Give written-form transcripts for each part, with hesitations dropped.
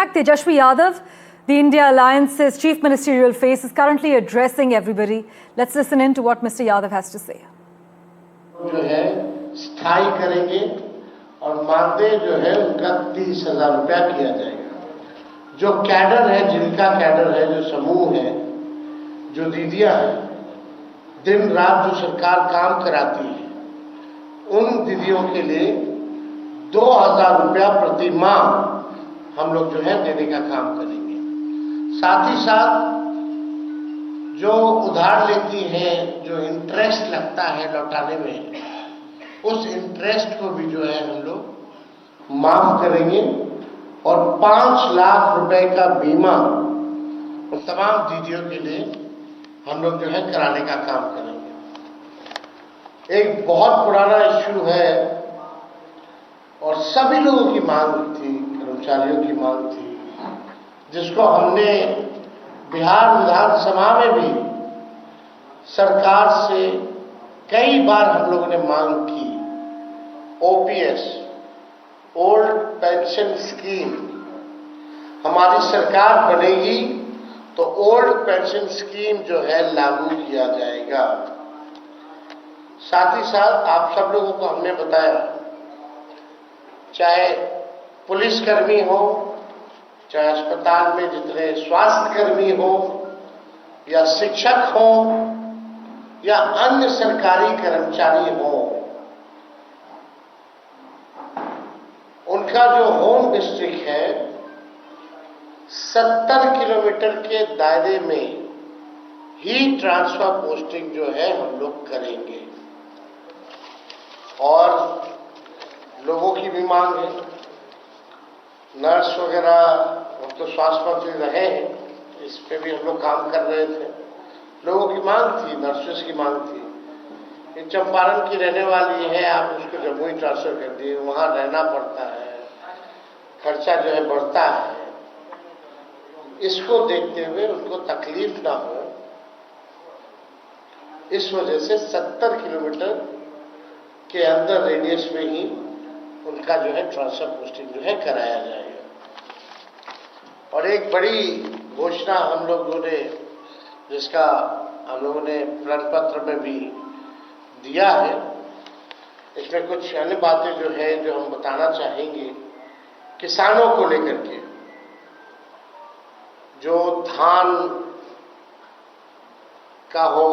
Tejashwi Yadav, the India Alliance's chief ministerial face, is currently addressing everybody. Let's listen in to what Mr. Yadav has to say. जो है स्थायी करेंगे और मानदेय जो है उनका 30,000 रुपया किया जाएगा। जो कैडर है, जिनका कैडर है, जो समूह है, जो दीदियां हैं, दिन रात जो सरकार काम कराती है, उन दीदियों के लिए 2,000 रुपया प्रति माह हम लोग जो है देने का काम करेंगे। साथ ही साथ जो उधार लेती हैं, जो इंटरेस्ट लगता है लौटाने में, उस इंटरेस्ट को भी जो है हम लोग माफ करेंगे और 5 लाख रुपए का बीमा उन तमाम दीदियों के लिए हम लोग जो है कराने का काम करेंगे। एक बहुत पुराना इश्यू है और सभी लोगों की मांग थी, कर्मचारियों की मांग थी, जिसको हमने बिहार विधानसभा में भी सरकार से कई बार हम लोगों ने मांग की। ओपीएस, ओल्ड पेंशन स्कीम, हमारी सरकार बनेगी तो ओल्ड पेंशन स्कीम जो है लागू किया जाएगा। साथ ही साथ आप सब लोगों को हमने बताया, चाहे पुलिसकर्मी हो, चाहे अस्पताल में जितने स्वास्थ्य कर्मी हो, या शिक्षक हो, या अन्य सरकारी कर्मचारी हो, उनका जो होम डिस्ट्रिक्ट है 70 किलोमीटर के दायरे में ही ट्रांसफर पोस्टिंग जो है हम लोग करेंगे। और लोगों की भी मांग है, नर्स वगैरह, हम तो स्वास्थ्य मंत्री रहे हैं, इस पे भी हम लोग काम कर रहे थे। लोगों की मांग थी, नर्सेस की मांग थी, ये चंपारण की रहने वाली है, आप उसको जम्मू ही ट्रांसफर कर दिए, वहाँ रहना पड़ता है, खर्चा जो है बढ़ता है। इसको देखते हुए उनको तकलीफ ना हो, इस वजह से 70 किलोमीटर के अंदर रेडियस में ही उनका जो है ट्रांसफर पोस्टिंग जो है कराया जाएगा। और एक बड़ी घोषणा हम लोगों ने, जिसका हम लोगों ने प्रण पत्र में भी दिया है, इसमें कुछ अन्य बातें जो है जो हम बताना चाहेंगे किसानों को लेकर के। जो धान का हो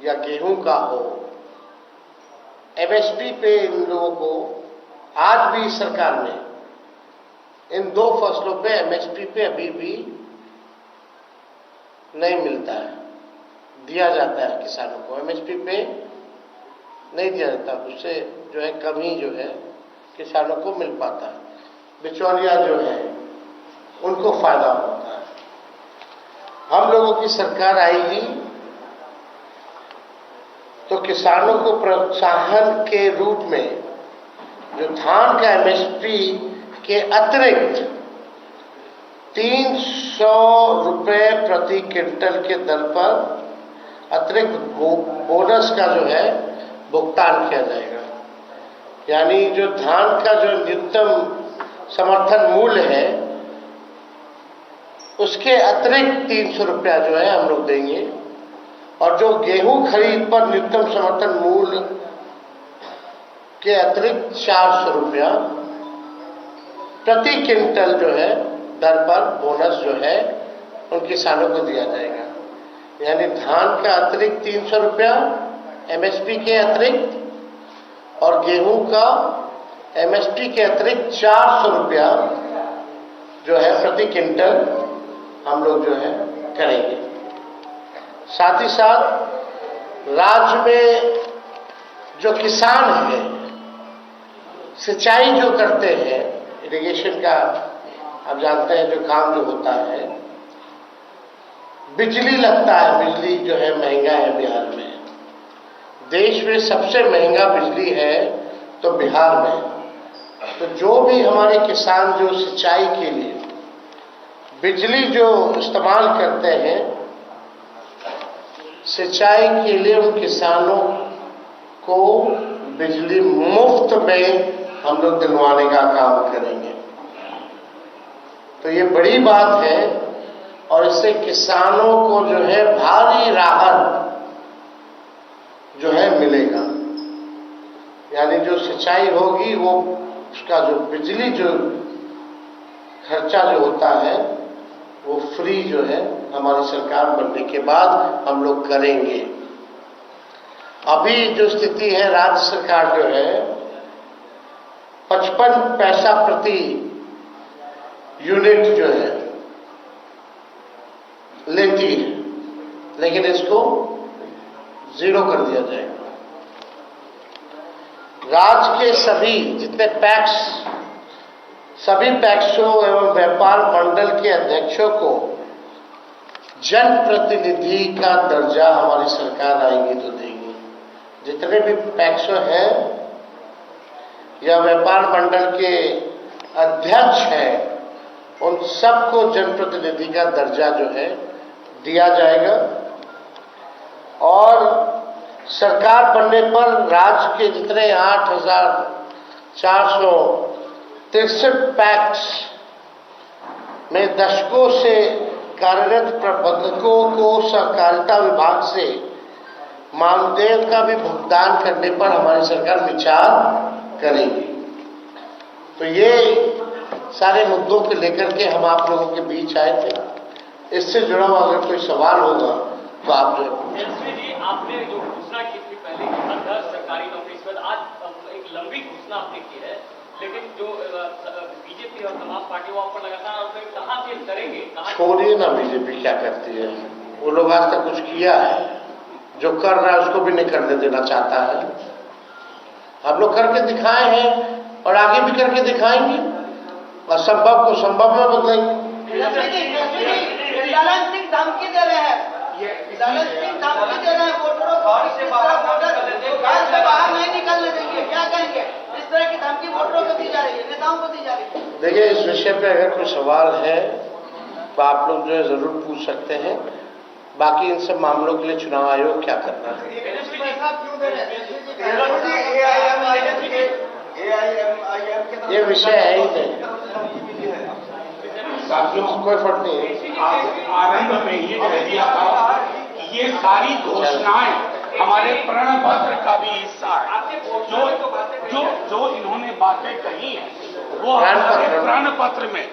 या गेहूं का हो, एमएसपी पे इन लोगों को आज भी सरकार ने इन 2 फसलों पे एमएसपी पे अभी भी नहीं मिलता है। दिया जाता है किसानों को, एमएसपी पे नहीं दिया जाता, उससे जो है कम ही जो है किसानों को मिल पाता है। बिचौलिया जो है उनको फायदा होता है। हम लोगों की सरकार आएगी तो किसानों को प्रोत्साहन के रूप में जो धान का एमएसपी के अतिरिक्त 300 रुपए प्रति क्विंटल के दर पर अतिरिक्त बोनस का जो है भुगतान किया जाएगा। यानी जो धान का जो न्यूनतम समर्थन मूल्य है, उसके अतिरिक्त 300 रुपया जो है हम लोग देंगे। और जो गेहूं खरीद पर न्यूनतम समर्थन मूल्य के अतिरिक्त 400 रुपया प्रति क्विंटल जो है दर पर बोनस जो है उन किसानों को दिया जाएगा। यानी धान का अतिरिक्त 300 रुपया एमएसपी के अतिरिक्त, और गेहूं का एमएसपी के अतिरिक्त 400 रुपया जो है प्रति क्विंटल हम लोग जो है करेंगे। साथ ही साथ राज्य में जो किसान है, सिंचाई जो करते हैं, इरिगेशन का आप जानते हैं जो काम जो होता है, बिजली लगता है, बिजली जो है महंगा है बिहार में। देश में सबसे महंगा बिजली है तो बिहार में। तो जो भी हमारे किसान जो सिंचाई के लिए बिजली जो इस्तेमाल करते हैं, सिंचाई के लिए उन किसानों को बिजली मुफ्त में हम लोग दिलवाने का काम करेंगे। तो ये बड़ी बात है और इससे किसानों को जो है भारी राहत जो है मिलेगा। यानी जो सिंचाई होगी वो उसका जो बिजली जो खर्चा जो होता है वो फ्री जो है हमारी सरकार बनने के बाद हम लोग करेंगे। अभी जो स्थिति है राज्य सरकार जो है 55 पैसा प्रति यूनिट जो है लेती है, लेकिन इसको 0 कर दिया जाएगा। राज्य के सभी जितने पैक्स, सभी पैक्सों एवं व्यापार मंडल के अध्यक्षों को जनप्रतिनिधि का दर्जा हमारी सरकार आएगी तो देगी। जितने भी पैक्सों हैं या व्यापार मंडल के अध्यक्ष हैं उन सबको जनप्रतिनिधि का दर्जा जो है दिया जाएगा। और सरकार बनने पर राज्य के जितने 8,463 पैक्स में दशकों से कार्यरत प्रबंधकों को सहकारिता विभाग से मानदेय का भी भुगतान करने पर हमारी सरकार विचार करेगी। तो ये सारे मुद्दों को लेकर के हम आप लोगों के बीच आए थे। इससे जुड़ा हुआ अगर कोई सवाल होगा तो आप जो जी, आपने जो घोषणा की थी पहले हर सरकारी नौकरी पर, आज एक लंबी घोषणा आपने की है, लेकिन जो बीजेपी और तमाम पार्टियों पर लगातार कहाँ से करेंगे? छोड़िए ना बीजेपी क्या करती है, वो लोग आज तक कुछ किया है, जो कर रहा है उसको भी नहीं करने देना चाहता है। हम लोग करके दिखाए हैं और आगे भी करके दिखाएंगे, असंभव को संभव में बदलेंगे। धमकी दे रहे हैं, धमकी दे रहे हैं वोटरों को, से बाहर नहीं निकलने देंगे, क्या कहेंगे? इस तरह की धमकी वोटरों को दी जा रही है, नेताओं को दी जा रही है। देखिए, इस विषय पे अगर कोई सवाल है तो आप लोग जो है जरूर पूछ सकते हैं। बाकी इन सब मामलों के लिए चुनाव आयोग क्या करना है, ये विषय है ही नहीं, कोई फर्क नहीं है। आरंभ में ये कह दिया था कि ये सारी घोषणाएं हमारे प्रण पत्र का भी हिस्सा है। जो इन्होंने बातें कही हैं वो हमारे प्रण पत्र में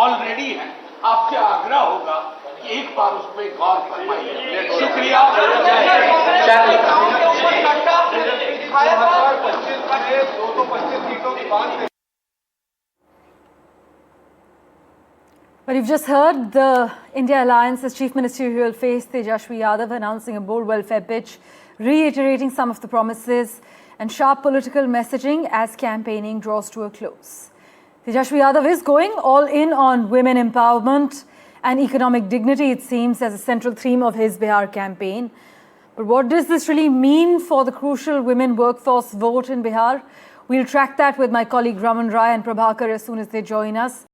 ऑलरेडी है। आपसे आग्रह होगा कि एक बार उस पर गौर फरमाइए। शुक्रिया। But you've just heard the India Alliance's Chief Ministerial face Tejashwi Yadav announcing a bold welfare pitch, reiterating some of the promises and sharp political messaging as campaigning draws to a close. Tejashwi Yadav is going all in on women empowerment and economic dignity, it seems, as a central theme of his Bihar campaign. But what does this really mean for the crucial women workforce vote in Bihar? We'll track that with my colleague Raman Rai and Prabhakar as soon as they join us.